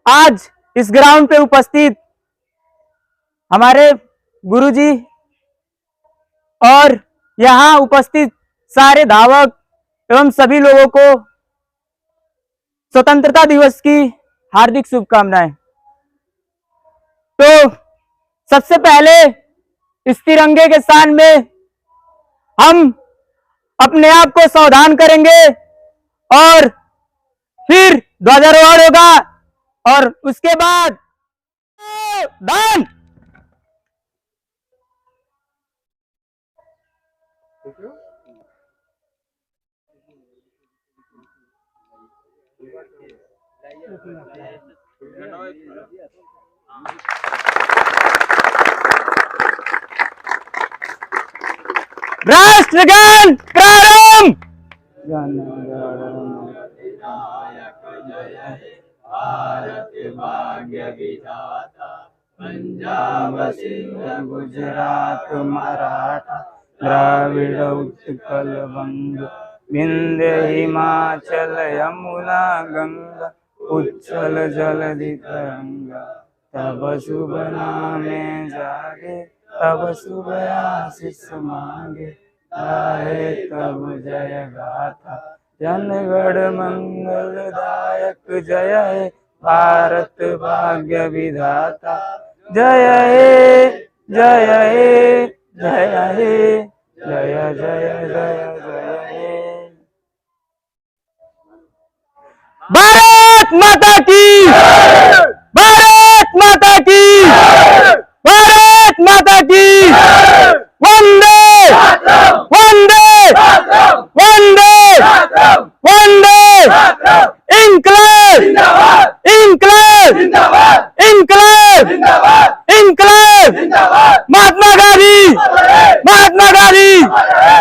आज इस ग्राउंड पे उपस्थित हमारे गुरुजी और यहाँ उपस्थित सारे धावक एवं सभी लोगों को स्वतंत्रता दिवस की हार्दिक शुभकामनाएं। तो सबसे पहले इस तिरंगे के स्थान में हम अपने आप को सावधान करेंगे और फिर ध्वजारोहण होगा और उसके बाद दान। राष्ट्रगान प्रारंभ। भारत भाग्य विधाता पंजाब सिंध गुजरात मराठा द्राविड़ उत्कल वंग विंध्य हिमाचल यमुना गंगा उच्छल जलधि तरंगा। तब शुभ नामे जागे तब शुभ आशीष मांगे गाहे तब जय गाथा जनगण मंगलदायक जय हे भारत भाग्य विधाता जय हे जय हे जय हे जय जय जय जय हे। भारत माता की, भारत माता की, भारत माता की। वंदे वंदे वंदे वंदे। इंकलाब इंकलाब इंकलाब इंकलाब। महात्मा गांधी, महात्मा गांधी,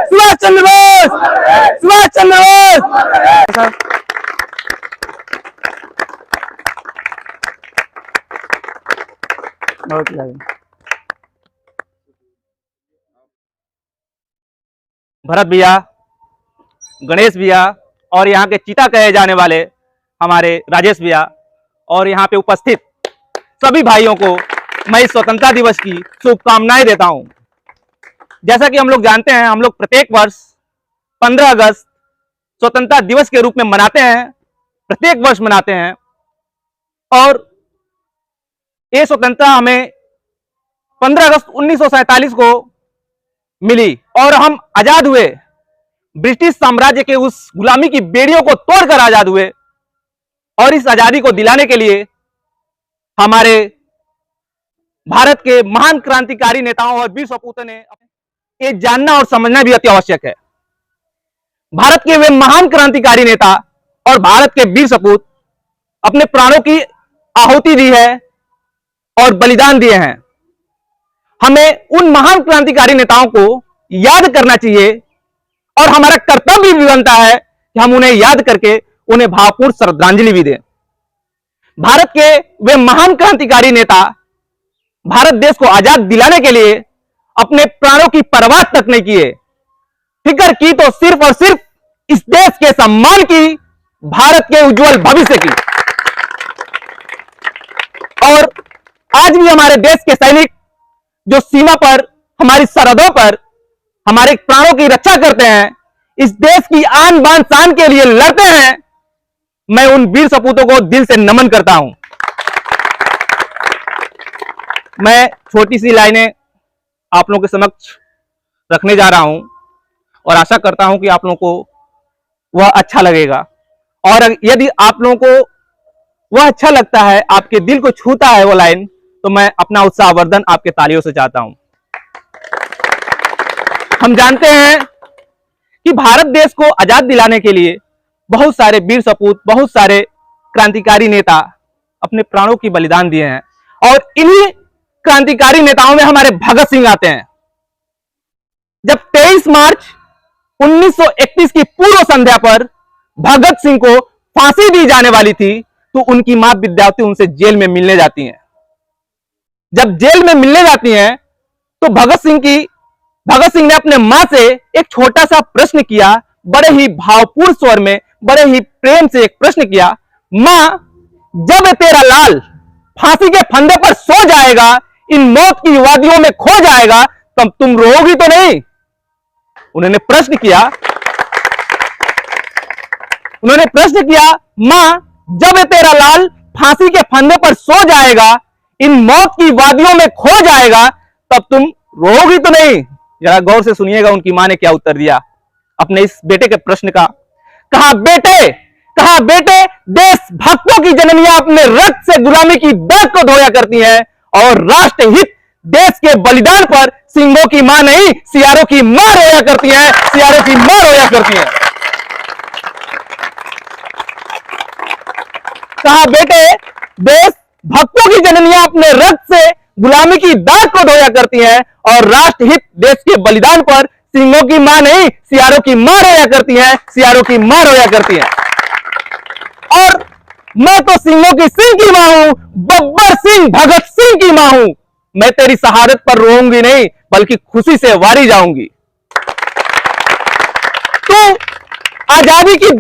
सुभाष चंद्र बोस, सुभाष चंद्र बोस। बहुत भरत भैया, गणेश भैया और यहाँ के चीता कहे जाने वाले हमारे राजेश भैया और यहाँ पे उपस्थित सभी भाइयों को मैं इस स्वतंत्रता दिवस की शुभकामनाएं देता हूँ। जैसा कि हम लोग जानते हैं, हम लोग प्रत्येक वर्ष 15 अगस्त स्वतंत्रता दिवस के रूप में मनाते हैं, प्रत्येक वर्ष मनाते हैं। और ये स्वतंत्रता हमें 15 अगस्त 1947 को मिली और हम आजाद हुए। ब्रिटिश साम्राज्य के उस गुलामी की बेड़ियों को तोड़कर आजाद हुए और इस आजादी को दिलाने के लिए हमारे भारत के महान क्रांतिकारी नेताओं और वीर सपूतों ने ये जानना और समझना भी अति आवश्यक है। भारत के वे महान क्रांतिकारी नेता और भारत के वीर सपूत अपने प्राणों की आहुति दी है और बलिदान दिए हैं। हमें उन महान क्रांतिकारी नेताओं को याद करना चाहिए और हमारा कर्तव्य भी बनता है कि हम उन्हें याद करके उन्हें भावपूर्ण श्रद्धांजलि भी दें। भारत के वे महान क्रांतिकारी नेता भारत देश को आजाद दिलाने के लिए अपने प्राणों की परवाह तक नहीं किए। फिक्र की तो सिर्फ और सिर्फ इस देश के सम्मान की, भारत के उज्जवल भविष्य की। और आज भी हमारे देश के सैनिक जो सीमा पर, हमारी सरहदों पर हमारे प्राणों की रक्षा करते हैं, इस देश की आन बान शान के लिए लड़ते हैं, मैं उन वीर सपूतों को दिल से नमन करता हूं। मैं छोटी सी लाइनें आप लोगों के समक्ष रखने जा रहा हूं और आशा करता हूं कि आप लोगों को वह अच्छा लगेगा। और यदि आप लोगों को वह अच्छा लगता है, आपके दिल को छूता है वो लाइन, तो मैं अपना उत्साहवर्धन आपके तालियों से चाहता हूं। हम जानते हैं कि भारत देश को आजाद दिलाने के लिए बहुत सारे वीर सपूत, बहुत सारे क्रांतिकारी नेता अपने प्राणों की बलिदान दिए हैं और इन्हीं क्रांतिकारी नेताओं में हमारे भगत सिंह आते हैं। जब 23 मार्च 1931 की पूर्व संध्या पर भगत सिंह को फांसी दी जाने वाली थी, तो उनकी मां विद्यावती उनसे जेल में मिलने जाती हैं। जब जेल में मिलने जाती हैं तो भगत सिंह ने अपने मां से एक छोटा सा प्रश्न किया, बड़े ही भावपूर्ण स्वर में, बड़े ही प्रेम से एक प्रश्न किया, मां जब तेरा लाल फांसी के फंदे पर सो जाएगा, इन मौत की वादियों में खो जाएगा, तब तुम रोओगी तो नहीं? उन्होंने प्रश्न किया, मां, जब तेरा लाल फांसी के फंदे पर सो जाएगा, इन मौत की वादियों में खो जाएगा, तब तुम रोओगी तो नहीं? जरा गौर से सुनिएगा उनकी मां ने क्या उत्तर दिया अपने इस बेटे के प्रश्न का। कहा बेटे, देशभक्तों की जननियां अपने रक्त से गुलामी की दाग को धोया करती हैं, और राष्ट्र हित देश के बलिदान पर सिंहों की मां नहीं, सियारों की मां रोया करती हैं, सियारों की मां रोया करती हैं। कहा बेटे, देशभक्तों की जननियां अपने रक्त से गुलामी की दाग को धोया करती हैं, और राष्ट्र हित देश के बलिदान पर सिंहों की मां नहीं, सियारों की मां रोया करती हैं, सियारों की मां रोया करती हैं। और मैं तो सिंहों की सिंह की मां हूं, बब्बर सिंह, भगत सिंह की मां हूं। मैं तेरी शहादत पर रोऊंगी नहीं, बल्कि खुशी से वारी जाऊंगी। तू आजादी की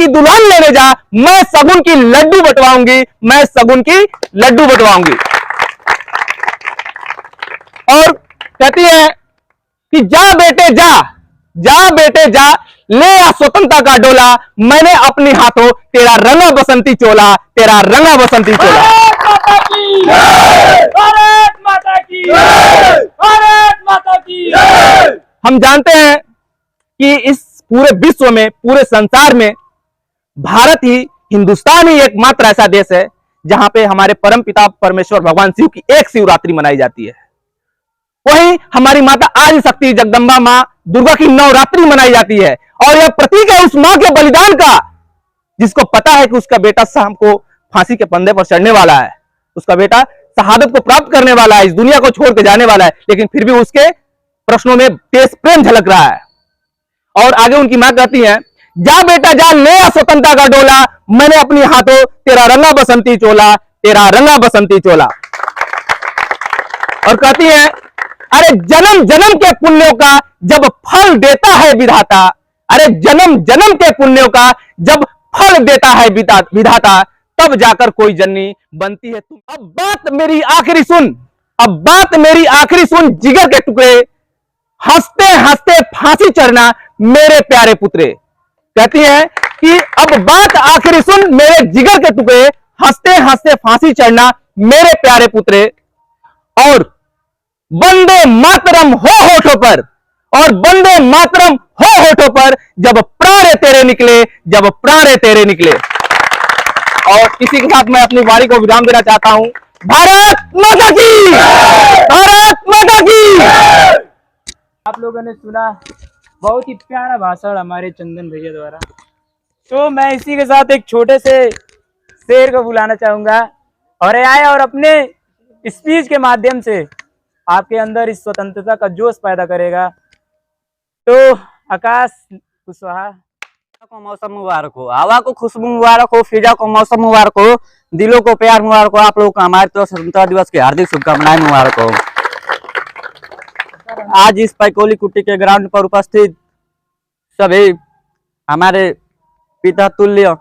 दुल्हन लेने जा, मैं सगुन की लड्डू बंटवाऊंगी, और कहती है कि जा बेटे जा, ले आ स्वतंत्रता का डोला, मैंने अपने हाथों तेरा रंगा बसंती चोला। भारत माता की। हम जानते हैं कि इस पूरे विश्व में, पूरे संसार में भारत ही, हिंदुस्तान ही एकमात्र ऐसा देश है जहां पे हमारे परम पिता परमेश्वर भगवान शिव की एक शिवरात्रि मनाई जाती है। वहीं हमारी माता आदि शक्ति जगदम्बा मां दुर्गा की नवरात्रि मनाई जाती है, और यह प्रतीक है उस मां के बलिदान का, जिसको पता है कि उसका बेटा शाम को फांसी के फंदे पर चढ़ने वाला है, उसका बेटा शहादत को प्राप्त करने वाला है, इस दुनिया को छोड़ के जाने वाला है, लेकिन फिर भी उसके प्रश्नों में देश प्रेम झलक रहा है। और आगे उनकी मां कहती है, जा बेटा जा, ले आ स्वतंत्रता का डोला, मैंने अपनी हाथों तेरा रंगा बसंती चोला। और कहती है, अरे जन्म जन्म के पुण्यों का जब फल देता है विधाता, तब जाकर कोई जननी बनती है तुम। अब बात मेरी आखिरी सुन, जिगर के टुकड़े, हंसते हंसते फांसी चढ़ना मेरे प्यारे पुत्रे। कहती है कि अब बात आखिरी सुन, मेरे जिगर के टुकड़े, हंसते हंसते फांसी चढ़ना मेरे प्यारे पुत्रे, और वंदे मातरम हो होठों पर, जब प्राण तेरे निकले। और इसी के साथ मैं अपनी वाणी को विराम देना चाहता हूं। भारत माता की। आप लोगों ने सुना, बहुत ही प्यारा भाषण हमारे चंदन भैया द्वारा। तो मैं इसी के साथ एक छोटे से शेर को बुलाना चाहूंगा, और आए और अपने स्पीच के माध्यम से आपके अंदर इस स्वतंत्रता का जोश पैदा करेगा। तो आकाश कुशवाहा को मौसम मुबारक हो, हवा को खुशबू मुबारक हो, फिजा को मौसम मुबारक हो, दिलों को प्यार मुबारक हो। आप लोगों को हमारे तरफ स्वतंत्रता दिवस की हार्दिक शुभकामनाएं मुबारक हो। आज इस पैकोली कुट्टी के ग्राउंड पर उपस्थित सभी हमारे पिता तुल्य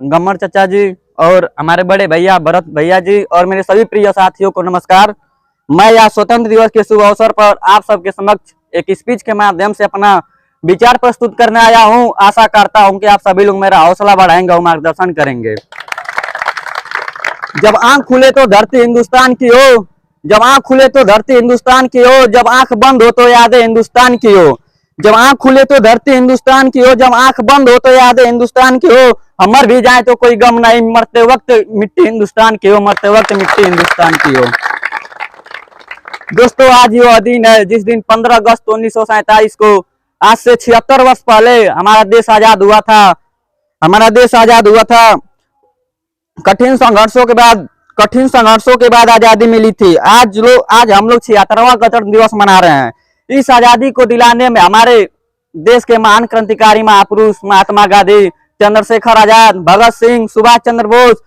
गम्मर चाचा जी और हमारे बड़े भैया भरत भैया जी और मेरे सभी प्रिय साथियों को नमस्कार। मैं यह स्वतंत्र दिवस के शुभ अवसर पर आप सबके समक्ष एक स्पीच के माध्यम से अपना विचार प्रस्तुत करने आया हूं। आशा करता हूं कि आप सभी लोग मेरा हौसला बढ़ाएंगे और मार्गदर्शन करेंगे। जब आंख खुले तो धरती हिंदुस्तान की हो, जब आंख खुले तो धरती हिंदुस्तान की हो, जब आंख बंद हो तो यादें हिंदुस्तान की हो। जब आंख खुले तो धरती हिंदुस्तान की हो, जब आंख बंद हो तो यादें हिंदुस्तान की हो। हम मर भी जाए तो कोई गम नहीं, मरते वक्त मिट्टी हिंदुस्तान की हो, मरते वक्त मिट्टी हिंदुस्तान की हो। दोस्तों, आज वो दिन है जिस दिन 15 अगस्त 1947 को, आज से 76 वर्ष पहले हमारा देश आजाद हुआ था। हमारा देश आजाद हुआ था कठिन संघर्षों के बाद आजादी मिली थी। आज हम लोग 76वां गणतंत्र दिवस मना रहे हैं। इस आजादी को दिलाने में हमारे देश के महान क्रांतिकारी महापुरुष महात्मा गांधी, चंद्रशेखर आजाद, भगत सिंह, सुभाष चंद्र बोस,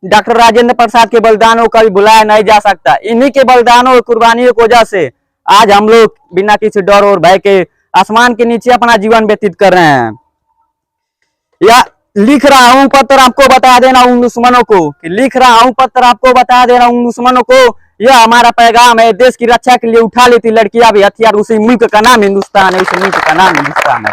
डॉक्टर राजेंद्र प्रसाद के बलिदानों को भी भुलाया नहीं जा सकता। इन्हीं के बलिदानों और कुर्बानियों की वजह से आज हम लोग बिना किसी डर और भय के आसमान के नीचे अपना जीवन व्यतीत कर रहे हैं। लिख रहा हूं पत्र आपको बता देना उन दुश्मनों को, कि लिख रहा हूं पत्र आपको बता देना उन दुश्मनों को, यह हमारा पैगाम है। देश की रक्षा के लिए उठा लेती लड़कियां भी हथियार, उसी मुल्क का नाम हिंदुस्तान है, उसी मुल्क का नाम हिंदुस्तान है।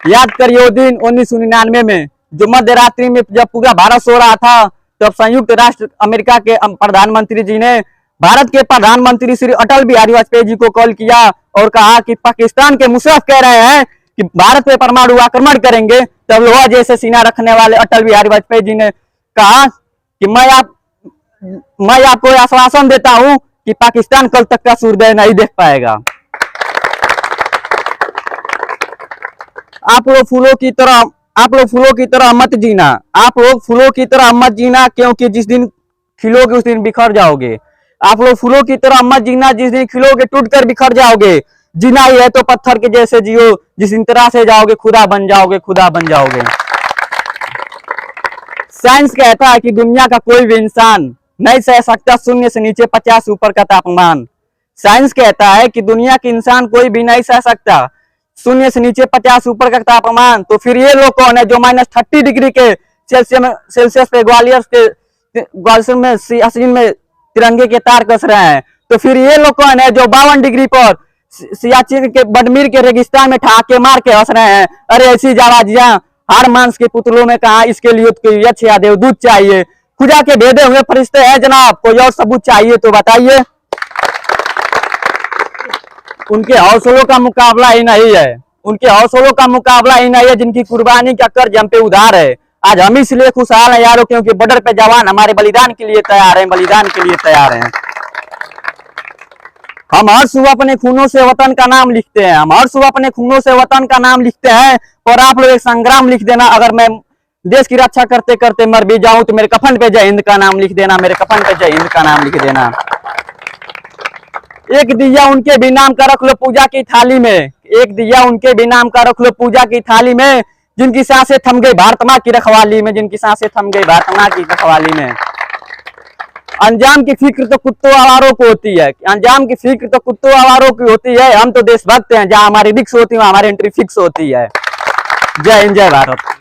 याद करिए वो दिन 1999 में जो मध्य रात्रि में जब पूरा भारत सो रहा था, तब संयुक्त राष्ट्र अमेरिका के प्रधानमंत्री जी ने भारत के प्रधानमंत्री श्री अटल बिहारी वाजपेयी जी को कॉल किया और कहा कि पाकिस्तान के मुशर्रफ कह रहे हैं कि भारत पे परमाणु आक्रमण करेंगे। तब लोहा जैसे सीना रखने वाले अटल बिहारी वाजपेयी जी ने कहा कि मैं आपको आश्वासन देता हूं कि पाकिस्तान कल तक का सूर्योदय नहीं देख पाएगा। आप लोग फूलों की तरह मत जीना, आप लोग फूलों की तरह मत जीना, क्योंकि जिस दिन खिलोगे उस दिन बिखर जाओगे। आप लोग फूलों की तरह मत जीना, जिस दिन खिलोगे टूटकर बिखर जाओगे। जीना ही है तो पत्थर के जैसे जियो, जिस दिन तरह से जाओगे खुदा बन जाओगे, खुदा बन जाओगे। साइंस कहता है कि दुनिया का कोई भी इंसान नहीं सह सकता 0 से नीचे 50 ऊपर का तापमान। साइंस कहता है कि दुनिया के इंसान कोई भी नहीं सह सकता 0 से नीचे 50 ऊपर का तापमान। तो फिर ये लोग कौन है जो -30 डिग्री के सेल्सियस पे ग्वालियर में सियाचिन में तिरंगे के तार कस रहे हैं? तो फिर ये लोग कौन है जो 52 डिग्री पर सियाचिन के बडमीर के रेगिस्तान में ठहाके मार के हंस रहे हैं? अरे ऐसी जाबाजियां हार मांस के पुतलों में कहा, इसके लिए तो यक्ष या देवदूत चाहिए। खुदा के भेदे हुए फरिश्ते हैं जनाब, कोई और सबूत चाहिए तो बताइए। उनके हौसलों का मुकाबला ही नहीं है, उनके हौसलों का मुकाबला ही नहीं है जिनकी कुर्बानी का कर्ज हम पे उधार है। आज हम इसलिए खुशहाल हैं यारों क्योंकि बॉर्डर पे जवान हमारे बलिदान के लिए तैयार हैं, बलिदान के लिए तैयार हैं। हम हर सुबह अपने खूनों से वतन का नाम लिखते हैं, हम हर सुबह अपने खूनों से वतन का नाम लिखते हैं। और आप लोग एक संग्राम लिख देना, अगर मैं देश की रक्षा करते करते मर भी जाऊं तो मेरे कफन पे जय हिंद का नाम लिख देना, मेरे कफन पे जय हिंद का नाम लिख देना। एक दिया उनके भी नाम का रख लो पूजा की थाली में, एक दिया उनके भी नाम का रख लो पूजा की थाली में, जिनकी सांसें थम गई भारत मां की रखवाली में, जिनकी सांसें थम गई भारत मां की रखवाली में। अंजाम की फिक्र तो कुत्तों आवारों को होती है, अंजाम की फिक्र तो कुत्तों आवारों की होती है। हम तो देशभक्त हैं, जहां हमारी रिक्स होती है हमारी एंट्री फिक्स होती है। जय हिंद, जय भारत।